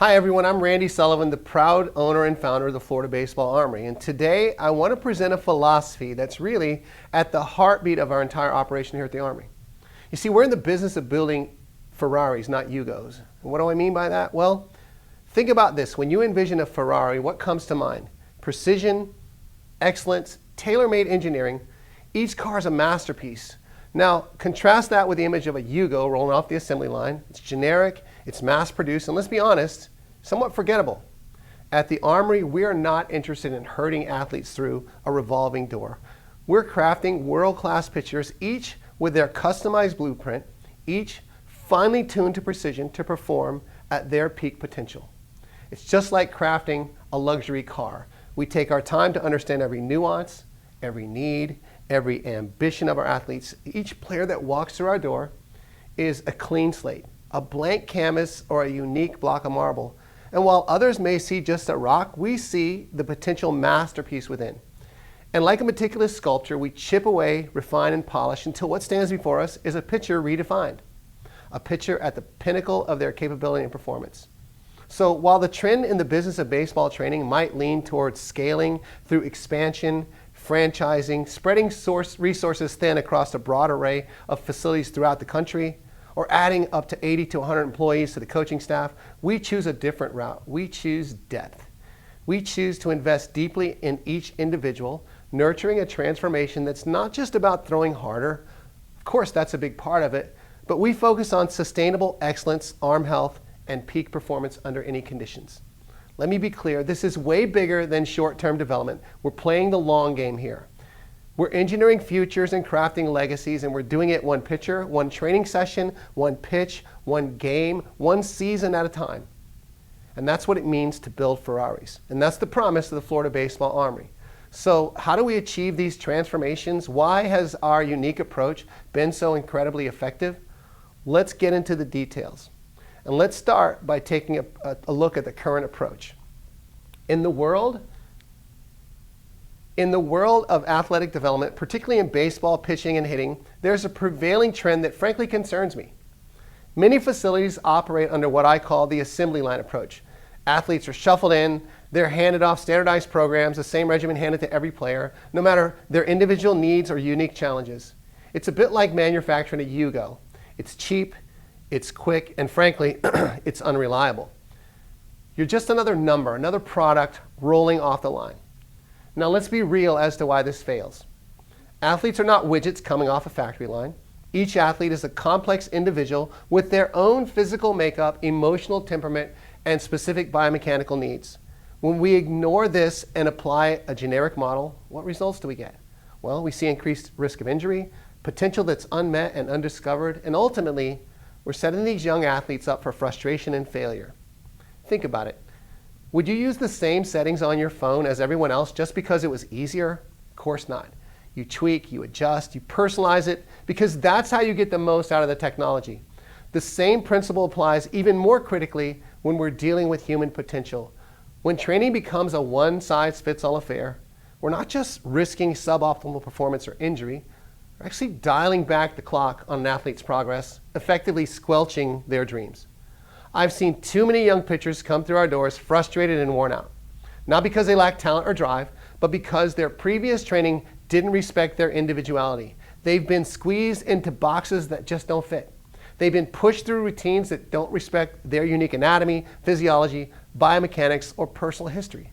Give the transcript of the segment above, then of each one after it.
Hi everyone, I'm Randy Sullivan, the proud owner and founder of the Florida Baseball Armory. And today I want to present a philosophy that's really at the heartbeat of our entire operation here at the Armory. You see, we're in the business of building Ferraris, not Yugos. And what do I mean by that? Well, think about this. When you envision a Ferrari, what comes to mind? Precision, excellence, tailor-made engineering. Each car is a masterpiece. Now, contrast that with the image of a Yugo rolling off the assembly line. It's generic, it's mass-produced, and let's be honest, somewhat forgettable. At the Armory, we are not interested in herding athletes through a revolving door. We're crafting world-class pitchers, each with their customized blueprint, each finely tuned to precision to perform at their peak potential. It's just like crafting a luxury car. We take our time to understand every nuance, every need, every ambition of our athletes. Each player that walks through our door is a clean slate, a blank canvas, or a unique block of marble. And while others may see just a rock, we see the potential masterpiece within. And like a meticulous sculptor, we chip away, refine, and polish until what stands before us is a pitcher redefined, a pitcher at the pinnacle of their capability and performance. So while the trend in the business of baseball training might lean towards scaling through expansion, franchising, spreading resources thin across a broad array of facilities throughout the country, or adding up to 80 to 100 employees to the coaching staff, we choose a different route. We choose depth. We choose to invest deeply in each individual, nurturing a transformation that's not just about throwing harder. Of course, that's a big part of it, but we focus on sustainable excellence, arm health, and peak performance under any conditions. Let me be clear, this is way bigger than short-term development. We're playing the long game here. We're engineering futures and crafting legacies, and we're doing it one pitcher, one training session, one pitch, one game, one season at a time. And that's what it means to build Ferraris. And that's the promise of the Florida Baseball Armory. So how do we achieve these transformations? Why has our unique approach been so incredibly effective? Let's get into the details. And let's start by taking a look at the current approach. In the world of athletic development, particularly in baseball, pitching, and hitting, there's a prevailing trend that frankly concerns me. Many facilities operate under what I call the assembly line approach. Athletes are shuffled in, they're handed off standardized programs, the same regimen handed to every player, no matter their individual needs or unique challenges. It's a bit like manufacturing a Yugo. It's cheap, it's quick, and frankly, it's unreliable. You're just another number, another product rolling off the line. Now let's be real as to why this fails. Athletes are not widgets coming off a factory line. Each athlete is a complex individual with their own physical makeup, emotional temperament, and specific biomechanical needs. When we ignore this and apply a generic model, what results do we get? Well, we see increased risk of injury, potential that's unmet and undiscovered, and ultimately, we're setting these young athletes up for frustration and failure. Think about it. Would you use the same settings on your phone as everyone else just because it was easier? Of course not. You tweak, you adjust, you personalize it, because that's how you get the most out of the technology. The same principle applies even more critically when we're dealing with human potential. When training becomes a one-size-fits-all affair, we're not just risking suboptimal performance or injury, we're actually dialing back the clock on an athlete's progress, effectively squelching their dreams. I've seen too many young pitchers come through our doors frustrated and worn out. Not because they lack talent or drive, but because their previous training didn't respect their individuality. They've been squeezed into boxes that just don't fit. They've been pushed through routines that don't respect their unique anatomy, physiology, biomechanics, or personal history.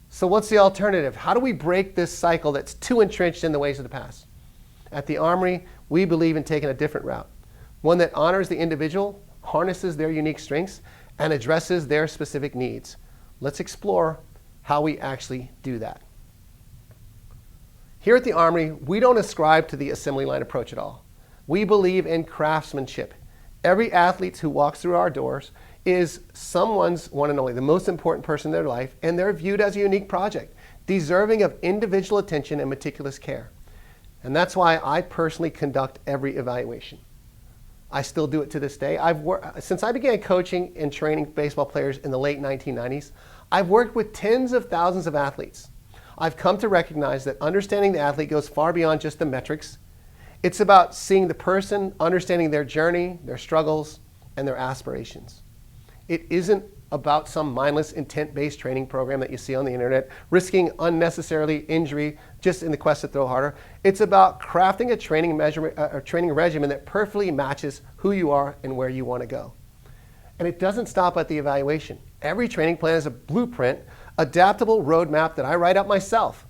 So what's the alternative? How do we break this cycle that's too entrenched in the ways of the past? At the Armory, we believe in taking a different route, one that honors the individual, harnesses their unique strengths, and addresses their specific needs. Let's explore how we actually do that. Here at the Armory, we don't ascribe to the assembly line approach at all. We believe in craftsmanship. Every athlete who walks through our doors is someone's one and only, the most important person in their life, and they're viewed as a unique project, deserving of individual attention and meticulous care. And that's why I personally conduct every evaluation. I still do it to this day. Since I began coaching and training baseball players in the late 1990s, I've worked with tens of thousands of athletes. I've come to recognize that understanding the athlete goes far beyond just the metrics. It's about seeing the person, understanding their journey, their struggles, and their aspirations. It isn't about some mindless intent-based training program that you see on the internet, risking unnecessarily injury just in the quest to throw harder. It's about crafting a training regimen that perfectly matches who you are and where you want to go. And it doesn't stop at the evaluation. Every training plan is a blueprint, adaptable roadmap that I write up myself.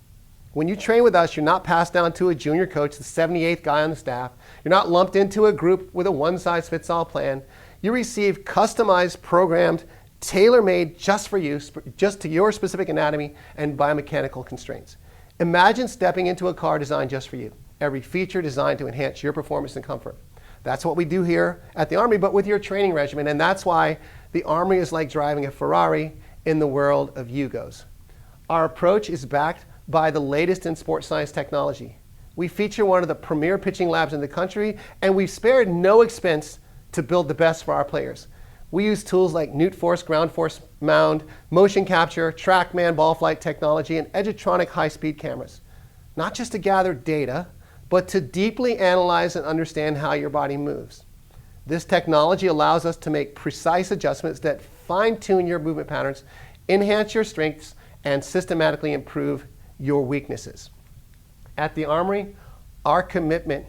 When you train with us, you're not passed down to a junior coach, the 78th guy on the staff. You're not lumped into a group with a one-size-fits-all plan. You receive customized, programmed, tailor-made just for you, just to your specific anatomy and biomechanical constraints. Imagine stepping into a car designed just for you. Every feature designed to enhance your performance and comfort. That's what we do here at the ARMory, but with your training regimen, and that's why the ARMory is like driving a Ferrari in the world of Yugos. Our approach is backed by the latest in sports science technology. We feature one of the premier pitching labs in the country, and we've spared no expense to build the best for our players. We use tools like Newt Force, Ground Force Mound, motion capture, TrackMan ball flight technology, and Edgertronic high-speed cameras. Not just to gather data, but to deeply analyze and understand how your body moves. This technology allows us to make precise adjustments that fine-tune your movement patterns, enhance your strengths, and systematically improve your weaknesses. At the ARMory, our commitment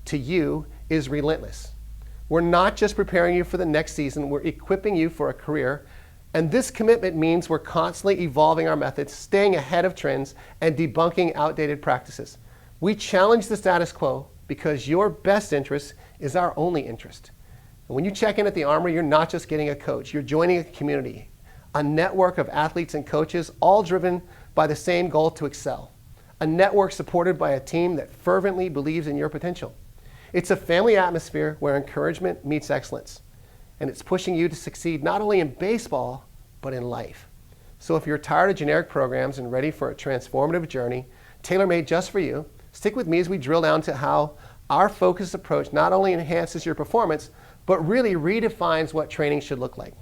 to you is relentless. We're not just preparing you for the next season, we're equipping you for a career. And this commitment means we're constantly evolving our methods, staying ahead of trends, and debunking outdated practices. We challenge the status quo because your best interest is our only interest. And when you check in at the ARMory, you're not just getting a coach, you're joining a community, a network of athletes and coaches, all driven by the same goal to excel. A network supported by a team that fervently believes in your potential. It's a family atmosphere where encouragement meets excellence. And it's pushing you to succeed not only in baseball, but in life. So if you're tired of generic programs and ready for a transformative journey, tailor-made just for you, stick with me as we drill down to how our focused approach not only enhances your performance, but really redefines what training should look like.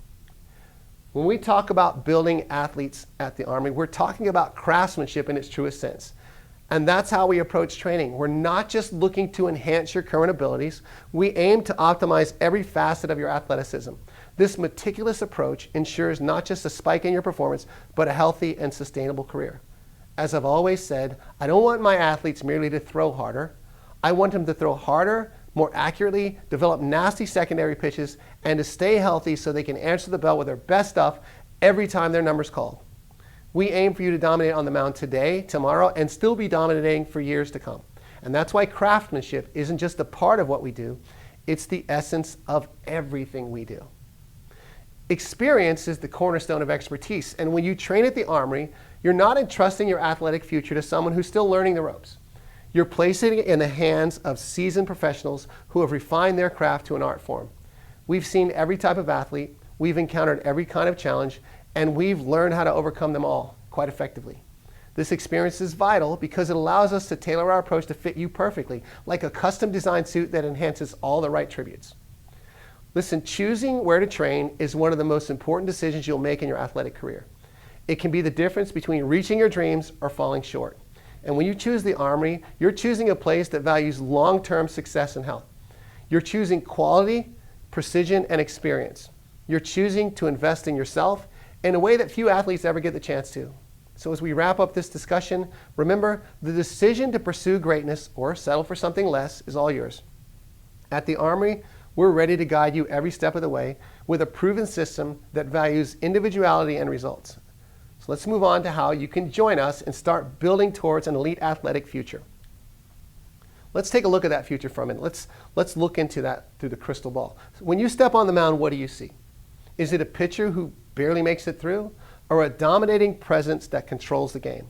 When we talk about building athletes at the ARMory, we're talking about craftsmanship in its truest sense. And that's how we approach training. We're not just looking to enhance your current abilities. We aim to optimize every facet of your athleticism. This meticulous approach ensures not just a spike in your performance, but a healthy and sustainable career. As I've always said, I don't want my athletes merely to throw harder. I want them to throw harder, more accurately, develop nasty secondary pitches, and to stay healthy so they can answer the bell with their best stuff every time their number's called. We aim for you to dominate on the mound today, tomorrow, and still be dominating for years to come. And that's why craftsmanship isn't just a part of what we do, it's the essence of everything we do. Experience is the cornerstone of expertise, and when you train at the ARMory, you're not entrusting your athletic future to someone who's still learning the ropes. You're placing it in the hands of seasoned professionals who have refined their craft to an art form. We've seen every type of athlete, we've encountered every kind of challenge, and we've learned how to overcome them all quite effectively. This experience is vital because it allows us to tailor our approach to fit you perfectly, like a custom designed suit that enhances all the right tributes. Listen, choosing where to train is one of the most important decisions you'll make in your athletic career. It can be the difference between reaching your dreams or falling short. And when you choose the ARMory, you're choosing a place that values long-term success and health. You're choosing quality, precision, and experience. You're choosing to invest in yourself in a way that few athletes ever get the chance to. So as we wrap up this discussion, remember, the decision to pursue greatness or settle for something less is all yours. At the ARMory, we're ready to guide you every step of the way with a proven system that values individuality and results. So let's move on to how you can join us and start building towards an elite athletic future. Let's take a look at that future for a minute. Let's look into that through the crystal ball. When you step on the mound, what do you see? Is it a pitcher who barely makes it through, or a dominating presence that controls the game?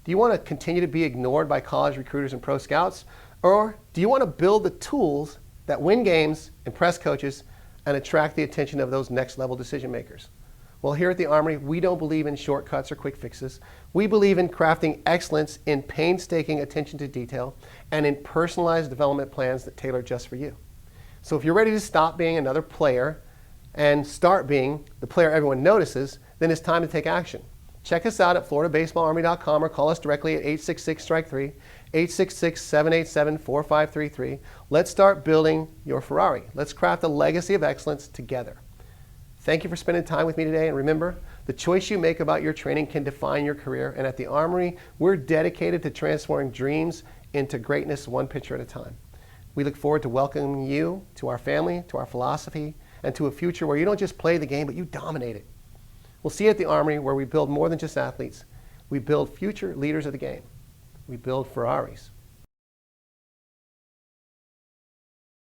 Do you want to continue to be ignored by college recruiters and pro scouts, or do you want to build the tools that win games, impress coaches, and attract the attention of those next level decision makers? Well, here at the ARMory, we don't believe in shortcuts or quick fixes. We believe in crafting excellence in painstaking attention to detail and in personalized development plans that tailor just for you. So if you're ready to stop being another player and start being the player everyone notices, then it's time to take action. Check us out at floridabaseballarmy.com or call us directly at 866-STRIKE-3, 866-787-4533. Let's start building your Ferrari. Let's craft a legacy of excellence together. Thank you for spending time with me today, and remember, the choice you make about your training can define your career, and at the ARMory, we're dedicated to transforming dreams into greatness one picture at a time. We look forward to welcoming you to our family, to our philosophy, and to a future where you don't just play the game, but you dominate it. We'll see you at the ARMory, where we build more than just athletes. We build future leaders of the game. We build Ferraris.